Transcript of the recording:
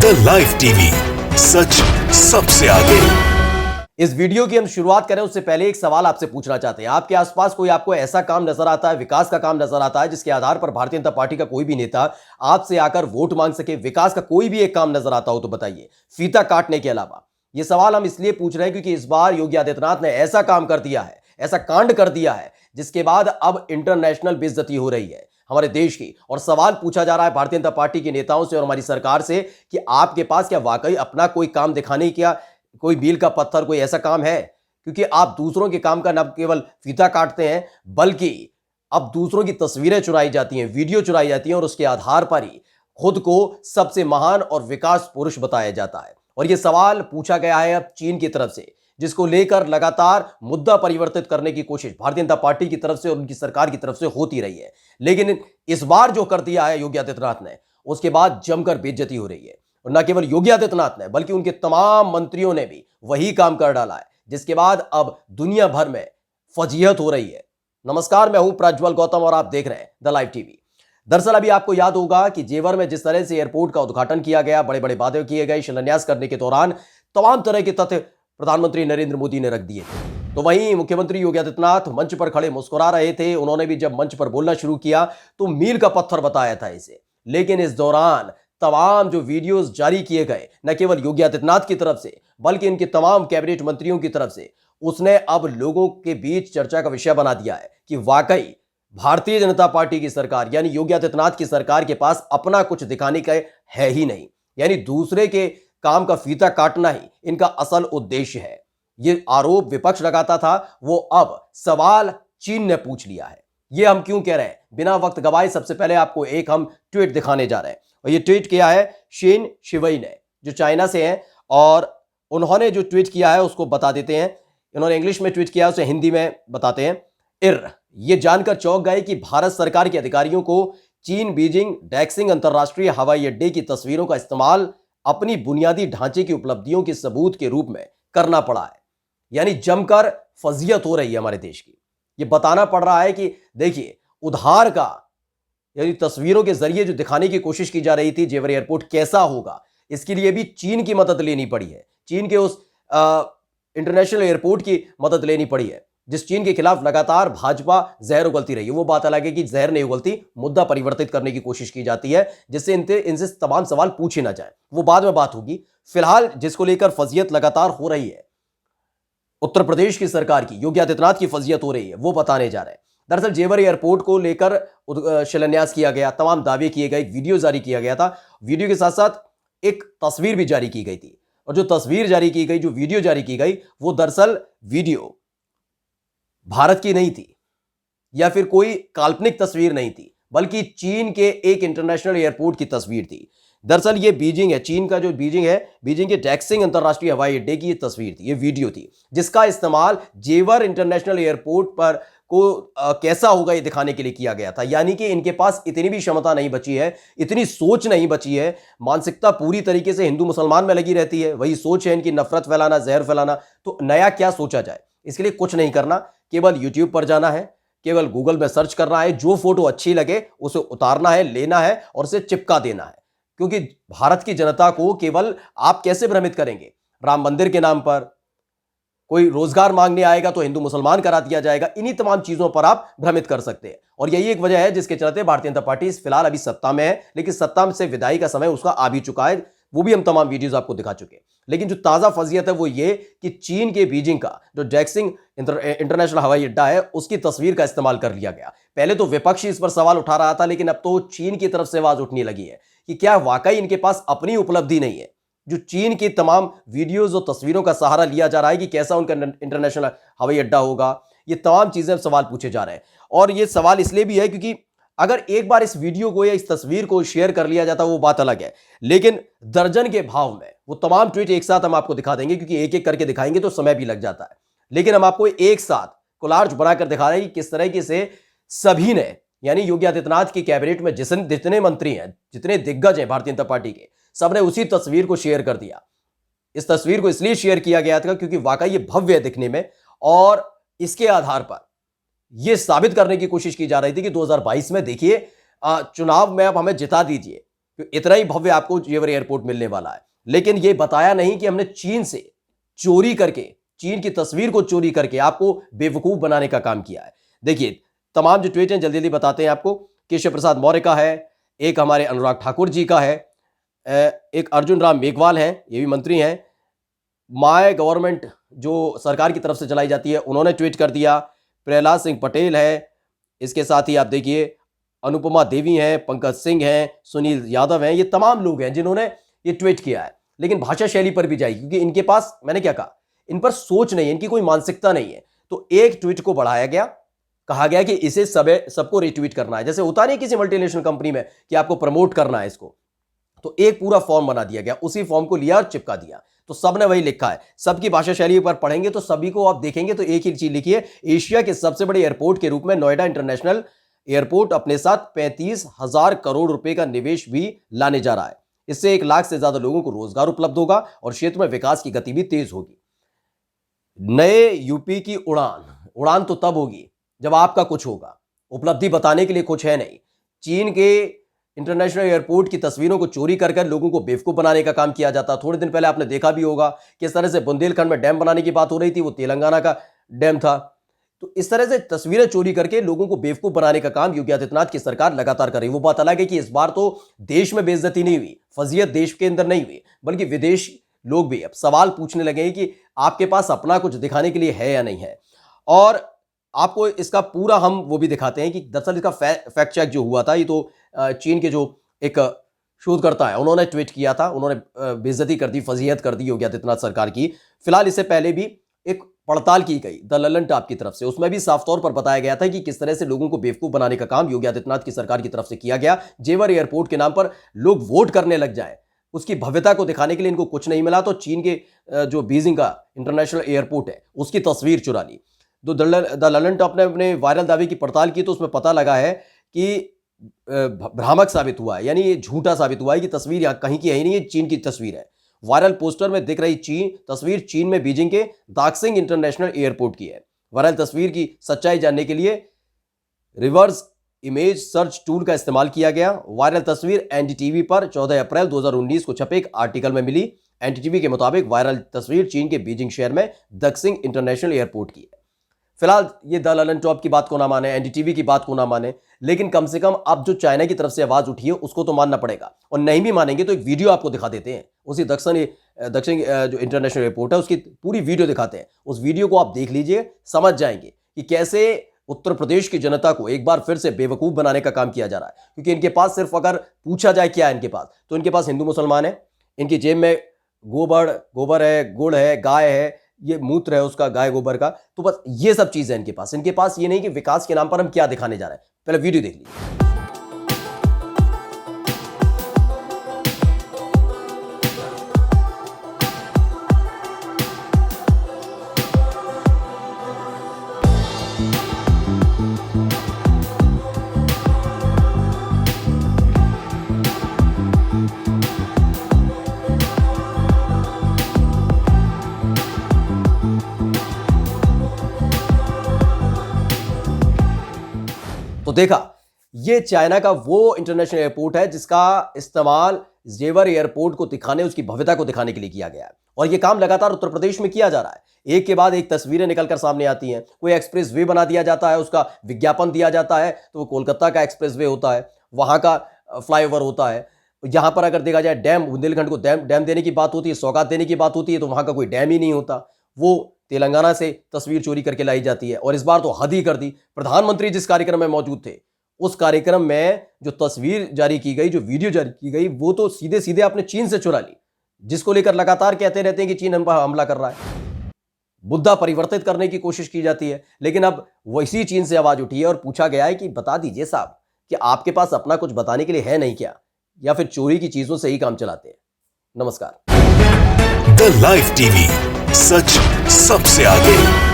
The live TV, सच सबसे आगे। इस वीडियो की हम शुरुआत करें उससे पहले एक सवाल आपसे पूछना चाहते हैं। आपके आसपास कोई आपको ऐसा काम नजर आता है, विकास का काम नजर आता है, जिसके आधार पर भारतीय जनता पार्टी का कोई भी नेता आपसे आकर वोट मांग सके? विकास का कोई भी एक काम नजर आता हो तो बताइए, फीता काटने के अलावा। यह सवाल हम इसलिए पूछ रहे हैं क्योंकि इस बार योगी आदित्यनाथ ने ऐसा काम कर दिया है, ऐसा कांड कर दिया है, जिसके बाद अब इंटरनेशनल बेइज्जती हो रही है हमारे देश की। और सवाल पूछा जा रहा है भारतीय जनता पार्टी के नेताओं से और हमारी सरकार से कि आपके पास क्या वाकई अपना कोई काम दिखाने की, कोई मील का पत्थर, कोई ऐसा काम है? क्योंकि आप दूसरों के काम का न केवल फीता काटते हैं, बल्कि अब दूसरों की तस्वीरें चुराई जाती हैं, वीडियो चुराई जाती हैं और उसके आधार पर ही खुद को सबसे महान और विकास पुरुष बताया जाता है। और यह सवाल पूछा गया है अब चीन की तरफ से, जिसको लेकर लगातार मुद्दा परिवर्तित करने की कोशिश भारतीय जनता पार्टी की तरफ से और उनकी सरकार की तरफ से होती रही है। लेकिन इस बार जो कर दिया है योगी आदित्यनाथ ने, उसके बाद जमकर बेइज्जती हो रही है। और न केवल योगी आदित्यनाथ ने, बल्कि उनके तमाम मंत्रियों ने भी वही काम कर डाला है, जिसके बाद अब दुनिया भर में फजीहत हो रही है। नमस्कार, मैं हूं प्रज्वल गौतम और आप देख रहे हैं द लाइव टीवी। दरअसल अभी आपको याद होगा कि जेवर में जिस तरह से एयरपोर्ट का उद्घाटन किया गया, बड़े बड़े वादे किए गए, शिलान्यास करने के दौरान तमाम तरह के तथ्य प्रधानमंत्री नरेंद्र मोदी ने रख दिए थे। तो वहीं मुख्यमंत्री योगी आदित्यनाथ मंच पर खड़े मुस्कुरा रहे थे। उन्होंने भी जब मंच पर बोलना शुरू किया तो मील का पत्थर बताया था इसे। लेकिन इस दौरान तमाम जो वीडियोस जारी किए गए, न केवल योगी आदित्यनाथ की तरफ से बल्कि इनके तमाम कैबिनेट मंत्रियों की तरफ से, उसने अब लोगों के बीच चर्चा का विषय बना दिया है कि वाकई भारतीय जनता पार्टी की सरकार यानी योगी आदित्यनाथ की सरकार के पास अपना कुछ दिखाने का है ही नहीं। यानी दूसरे के काम का फीता काटना ही इनका असल उद्देश्य है। यह आरोप विपक्ष लगाता था, वो अब सवाल चीन ने पूछ लिया है। यह हम क्यों कह रहे हैं? बिना वक्त गवाए सबसे पहले आपको एक हम ट्वीट दिखाने जा रहे हैं। और ये ट्वीट किया है शेन शिवई ने, जो चाइना से हैं, और उन्होंने जो ट्वीट किया है उसको बता देते हैं। इन्होंने इंग्लिश में ट्वीट किया, उसे हिंदी में बताते हैं। ये जानकर चौंक गए कि भारत सरकार के अधिकारियों को चीन बीजिंग डैक्सिंग अंतरराष्ट्रीय हवाई अड्डे की तस्वीरों का इस्तेमाल अपनी बुनियादी ढांचे की उपलब्धियों के सबूत के रूप में करना पड़ा है। यानी जमकर फजीयत हो रही है हमारे देश की। यह बताना पड़ रहा है कि देखिए, उधार का यानी तस्वीरों के जरिए जो दिखाने की कोशिश की जा रही थी जेवर एयरपोर्ट कैसा होगा, इसके लिए भी चीन की मदद लेनी पड़ी है। चीन के उस इंटरनेशनल एयरपोर्ट की मदद लेनी पड़ी है, जिस चीन के खिलाफ लगातार भाजपा जहर उगलती रही है। वो बात अलग है कि जहर नहीं उगलती, मुद्दा परिवर्तित करने की कोशिश की जाती है, जिससे इनसे तमाम सवाल पूछे ना जाए। वो बाद में बात होगी। फिलहाल जिसको लेकर फजीयत लगातार हो रही है, उत्तर प्रदेश की सरकार की, योगी आदित्यनाथ की फजीयत हो रही है, वो बताने जा रहे हैं। दरअसल जेवर एयरपोर्ट को लेकर शिलान्यास किया गया, तमाम दावे किए गए, वीडियो जारी किया गया था। वीडियो के साथ साथ एक तस्वीर भी जारी की गई थी। और जो तस्वीर जारी की गई, जो वीडियो जारी की गई, वो दरअसल वीडियो भारत की नहीं थी या फिर कोई काल्पनिक तस्वीर नहीं थी, बल्कि चीन के एक इंटरनेशनल एयरपोर्ट की तस्वीर थी। दरअसल ये बीजिंग है, चीन का जो बीजिंग है, बीजिंग के डैक्सिंग अंतरराष्ट्रीय हवाई अड्डे की ये तस्वीर थी, ये वीडियो थी, जिसका इस्तेमाल जेवर इंटरनेशनल एयरपोर्ट पर को कैसा होगा ये दिखाने के लिए किया गया था। यानी कि इनके पास इतनी भी क्षमता नहीं बची है, इतनी सोच नहीं बची है। मानसिकता पूरी तरीके से हिंदू मुसलमान में लगी रहती है, वही सोच है इनकी, नफरत फैलाना, जहर फैलाना। तो नया क्या सोचा जाए? इसके लिए कुछ नहीं करना, केवल यूट्यूब पर जाना है, केवल गूगल में सर्च करना है, जो फोटो अच्छी लगे उसे उतारना है, लेना है और उसे चिपका देना है। क्योंकि भारत की जनता को केवल आप कैसे भ्रमित करेंगे? राम मंदिर के नाम पर कोई रोजगार मांगने आएगा तो हिंदू मुसलमान करा दिया जाएगा। इन्हीं तमाम चीजों पर आप भ्रमित कर सकते हैं। और यही एक वजह है जिसके चलते भारतीय जनता पार्टी फिलहाल अभी सत्ता में है, लेकिन सत्ता से विदाई का समय उसका आ भी चुका है। वो भी हम तमाम वीडियोस आपको दिखा चुके हैं। लेकिन जो ताजा फजीयत है वो ये कि चीन के बीजिंग का जो डैक्सिंग इंटरनेशनल हवाई अड्डा है, उसकी तस्वीर का इस्तेमाल कर लिया गया। पहले तो विपक्ष इस पर सवाल उठा रहा था, लेकिन अब तो चीन की तरफ से आवाज उठने लगी है कि क्या वाकई इनके पास अपनी उपलब्धि नहीं है? जो चीन की तमाम वीडियोस और तस्वीरों का सहारा लिया जा रहा है कि कैसा उनका इंटरनेशनल हवाई अड्डा होगा, ये तमाम चीजें सवाल पूछे जा रहे हैं। और ये सवाल इसलिए भी है क्योंकि अगर एक बार इस वीडियो को या इस तस्वीर को शेयर कर लिया जाता वो बात अलग है, लेकिन दर्जन के भाव में वो तमाम ट्वीट एक साथ हम आपको दिखा देंगे, क्योंकि एक एक करके दिखाएंगे तो समय भी लग जाता है। लेकिन हम आपको एक साथ कोलाज बनाकर दिखा रहे हैं कि किस तरीके से सभी ने, यानी योगी आदित्यनाथ की कैबिनेट में जितने मंत्री हैं, जितने दिग्गज हैं भारतीय जनता पार्टी के, सबने उसी तस्वीर को शेयर कर दिया। इस तस्वीर को इसलिए शेयर किया गया था क्योंकि वाकई ये भव्य है दिखने में, और इसके आधार पर यह साबित करने की कोशिश की जा रही थी कि 2022 में देखिए चुनाव में अब हमें जिता दीजिए, इतना ही भव्य आपको जेवर एयरपोर्ट मिलने वाला है। लेकिन यह बताया नहीं कि हमने चीन से चोरी करके, चीन की तस्वीर को चोरी करके आपको बेवकूफ बनाने का काम किया है। देखिए तमाम जो ट्वीट हैं जल्दी जल्दी बताते हैं आपको। केशव प्रसाद मौर्य का है, एक हमारे अनुराग ठाकुर जी का है, एक अर्जुन राम मेघवाल हैं, ये भी मंत्री हैं। माय गवर्नमेंट जो सरकार की तरफ से चलाई जाती है उन्होंने ट्वीट कर दिया। प्रहलाद सिंह पटेल है, इसके साथ ही आप देखिए अनुपमा देवी हैं, पंकज सिंह हैं, सुनील यादव हैं, ये तमाम लोग हैं जिन्होंने ये ट्वीट किया है। लेकिन भाषा शैली पर भी जाएगी क्योंकि इनके पास, मैंने क्या कहा, इन पर सोच नहीं है, इनकी कोई मानसिकता नहीं है। तो एक ट्वीट को बढ़ाया गया, कहा गया कि इसे सबको रिट्वीट करना है। जैसे होता नहीं किसी मल्टीनेशनल कंपनी में कि आपको प्रमोट करना है इसको, तो एक पूरा फॉर्म बना दिया गया, उसी फॉर्म को लिया और चिपका दिया। तो सबने वही लिखा है। सबकी भाषा शैली पर पढ़ेंगे तो सभी को आप देखेंगे तो एक ही चीज लिखी है, एशिया के सबसे बड़े एयरपोर्ट के रूप में नोएडा इंटरनेशनल एयरपोर्ट अपने साथ 35,000 करोड़ रुपए का निवेश भी लाने जा रहा है। इससे 1 लाख से ज्यादा लोगों को रोजगार उपलब्ध होगा और क्षेत्र में विकास की गति भी तेज होगी। नए यूपी की उड़ान तो तब होगी जब आपका कुछ होगा। उपलब्धि बताने के लिए कुछ है नहीं। चीन के इंटरनेशनल एयरपोर्ट की तस्वीरों को चोरी कर लोगों को बेवकूफ बनाने का काम किया जाता। थोड़े दिन पहले आपने देखा भी होगा किस तरह से बुंदेलखंड में डैम बनाने की बात हो रही थी, वो तेलंगाना का डैम था। तो इस तरह से तस्वीरें चोरी करके लोगों को बेवकूफ बनाने का काम योगी आदित्यनाथ की सरकार लगातार कर रही है। वो बात अलग है कि इस बार तो देश में बेइज्जती नहीं हुई, फजीयत देश के अंदर नहीं हुई, बल्कि विदेश लोग भी अब सवाल पूछने लगे कि आपके पास अपना कुछ दिखाने के लिए है या नहीं है। और आपको इसका पूरा हम वो भी दिखाते हैं कि दरअसल इसका फैक्ट चेक जो हुआ था, ये तो चीन के जो एक शोधकर्ता है उन्होंने ट्वीट किया था, उन्होंने बेइज्जती कर दी, फजीहत कर दी योगी आदित्यनाथ सरकार की। फिलहाल इससे पहले भी एक पड़ताल की गई द ललन टॉप की तरफ से, उसमें भी साफ तौर पर बताया गया था कि किस तरह से लोगों को बेवकूफ बनाने का काम योगी आदित्यनाथ की सरकार की तरफ से किया गया। जेवर एयरपोर्ट के नाम पर लोग वोट करने लग जाए, उसकी भव्यता को दिखाने के लिए इनको कुछ नहीं मिला, तो चीन के जो बीजिंग का इंटरनेशनल एयरपोर्ट है उसकी तस्वीर चुरा ली। तो द ललन टॉप ने अपने वायरल दावे की पड़ताल की तो उसमें पता लगा है कि भ्रामक साबित हुआ है, यानी ये झूठा साबित हुआ है कि तस्वीर यहाँ कहीं की है ही नहीं, ये चीन की तस्वीर है। वायरल पोस्टर में दिख रही तस्वीर चीन में बीजिंग के दाक्सिंग इंटरनेशनल एयरपोर्ट की है। वायरल तस्वीर की सच्चाई जानने के लिए रिवर्स इमेज सर्च टूल का इस्तेमाल किया गया। वायरल तस्वीर एनडीटीवी पर 14 अप्रैल 2019 को छपे एक आर्टिकल में मिली। एनडीटीवी के मुताबिक वायरल तस्वीर चीन के बीजिंग शहर में दाक्सिंग इंटरनेशनल एयरपोर्ट की है। फिलहाल ये द ललन टॉप की बात को ना माने, एनडीटीवी की बात को ना माने, लेकिन कम से कम अब जो चाइना की तरफ से आवाज उठी है उसको तो मानना पड़ेगा। और नहीं भी मानेंगे तो एक वीडियो आपको दिखा देते हैं, उसी दक्षिण जो इंटरनेशनल एयरपोर्ट है उसकी पूरी वीडियो दिखाते हैं। उस वीडियो को आप देख लीजिए, समझ जाएंगे कि कैसे उत्तर प्रदेश की जनता को एक बार फिर से बेवकूफ बनाने का काम किया जा रहा है। क्योंकि इनके पास सिर्फ अगर पूछा जाए क्या है इनके पास, तो इनके पास हिंदू मुसलमान है, इनकी जेब में गोबर है, गुड़ है, गाय है, ये मूत्र है उसका, गाय गोबर का, तो बस ये सब चीजें इनके पास ये नहीं कि विकास के नाम पर हम क्या दिखाने जा रहे हैं। पहले वीडियो देख लीजिए। तो देखा, ये चाइना का वो इंटरनेशनल एयरपोर्ट है जिसका इस्तेमाल जेवर एयरपोर्ट को दिखाने, उसकी भव्यता को दिखाने के लिए किया गया है। और ये काम लगातार उत्तर प्रदेश में किया जा रहा है। एक के बाद एक तस्वीरें निकलकर सामने आती हैं। कोई एक्सप्रेस वे बना दिया जाता है, उसका विज्ञापन दिया जाता है, तो वो कोलकाता का एक्सप्रेस वे होता है, वहां का फ्लाईओवर होता है। यहां पर अगर देखा जाए डैम, बुंदेलखंड को डैम देने की बात होती है, सौगात देने की बात होती है, तो वहां का कोई डैम ही नहीं होता, वो तेलंगाना से तस्वीर चोरी करके लाई जाती है। और इस बार तो हद ही कर दी। प्रधानमंत्री जिस कार्यक्रम में मौजूद थे, उस कार्यक्रम में जो तस्वीर जारी की गई, जो वीडियो जारी की गई, वो तो सीधे सीधे आपने चीन से चुरा ली, जिसको लेकर लगातार कहते रहते हैं कि चीन हम पर हमला कर रहा है। मुद्दा परिवर्तित करने की कोशिश की जाती है, लेकिन अब वैसी चीन से आवाज उठी है और पूछा गया है कि बता दीजिए साहब कि आपके पास अपना कुछ बताने के लिए है नहीं क्या, या फिर चोरी की चीजों से ही काम चलाते हैं। नमस्कार। द लाइव टीवी, सच सबसे आगे।